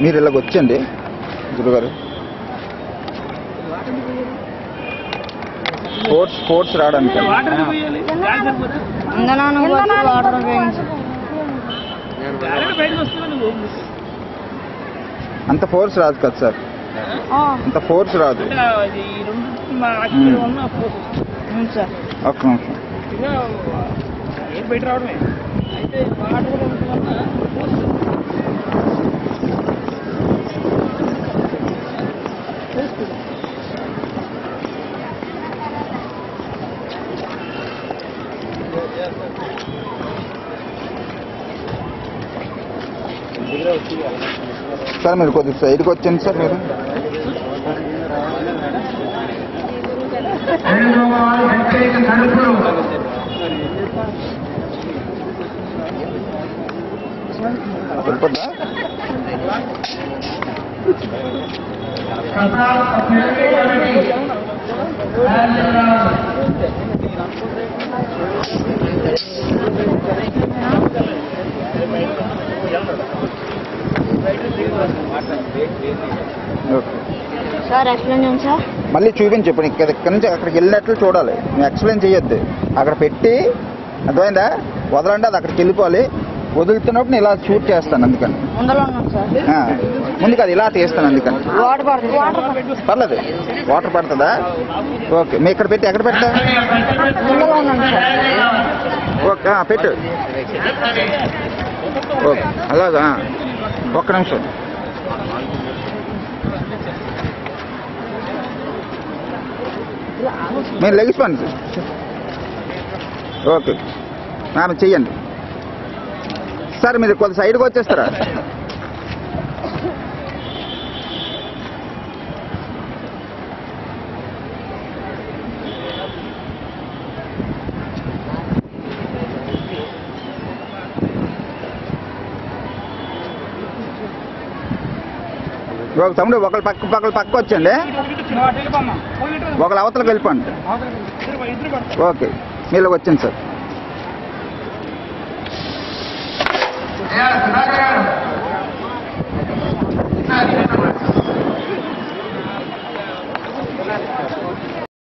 మీరు ఇలాగ వచ్చండి గురుగారు. స్పోర్ట్స్ రావడానికి అంత ఫోర్స్ రాదు కదా సార్, అంత ఫోర్స్ రాదు. ఒక్క నిమిషం. బయట రావడమే అయితే సార్ మీరు కొద్దిగా సైడ్కి వచ్చండి సార్. మీరు సరిపడ్డా? సార్ ఎక్స్ప్లెయిన్ చేయండి సార్. మళ్ళీ చూపించి ఇప్పుడు ఇక్కడ నుంచి అక్కడికి వెళ్ళినట్లు చూడాలి. నువ్వు ఎక్స్ప్లెయిన్ చేయొద్దు. అక్కడ పెట్టి అర్థమైందా, వదలండి, అది అక్కడికి వెళ్ళిపోవాలి. వదులుతున్నప్పుడు నేను ఇలా షూట్ చేస్తాను, అందుకని ముందు కాదు ఇలా తీస్తాను, అందుకని. పర్లేదు, వాటర్ పడుతుందా? ఓకే, మీ ఇక్కడ పెట్టి ఎక్కడ పెట్టా? ఓకే పెట్టు. ఓకే అలాగా, ఒక్క నిమిషం. మీరు లెగిసిపోండి. ఓకే చెయ్యండి సార్. మీరు కొంత సైడ్కి వచ్చేస్తారా? తమ్ముడు ఒకళ్ళు పక్క వచ్చండి, ఒకళ్ళు అవతలకు వెళ్ళిపోండి. ఓకే మీరు వచ్చండి సార్.